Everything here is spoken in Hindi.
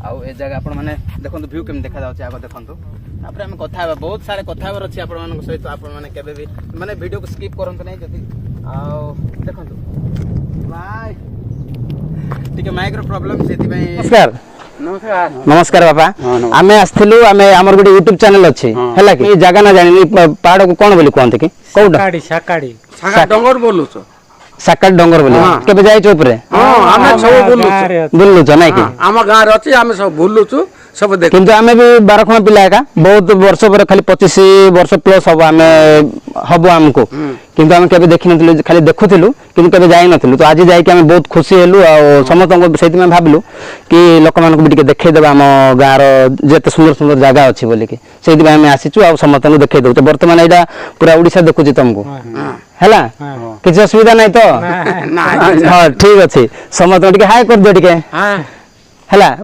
आउ ए जगह आपण माने देखंतु व्यू केम देखा जाउछ आगो देखंतु तापर हम कथा हेबा बहुत सारे कथा हेबर अछि आपण मानक सहित आपण माने केबे भी माने वीडियो को स्किप करंत नै जति आउ देखंतु बाय ठीक है माइक्रो प्रॉब्लम सेति भाई नमस्कार नमस्कार नमस्कार बापा आमे आस्थिलु आमे हमर गुडी YouTube चैनल अछि हैला कि ए जगह ना जानि पहाड़ को कोन बोली कोनते कि कोडा साकाडी डंगर बोलु छ साकाट डंगर बोली केबे जाय छ ऊपर हां हमें सब बुल्लु छ नै कि हम गां रे अछि हमें सब बुल्लु छु सब देख किंतु आमे भी 12 खण पिला का बहुत वर्ष पर खाली 25 वर्ष प्लस हबो आमे हबो हमको किंतु आमे केबे देखि नथिलु खाली देखुथिलु किंतु केबे जाय नथिलु तो आज जाय कि आमे बहुत खुशी हेलु आ समस्त को सेति में भाबलु कि लोक मान को भी देखे देबा हम गां रो जेते सुंदर सुंदर जगह अछि बोली कि सेति में आमे आसीचु आ समस्त को देखे दउ तो वर्तमान एडा पूरा ओडिसा देखुची तुमको हैला किछ असुविधा नै तो हां ठीक अछि समस्त के हाय कर दे टिके हां हैला।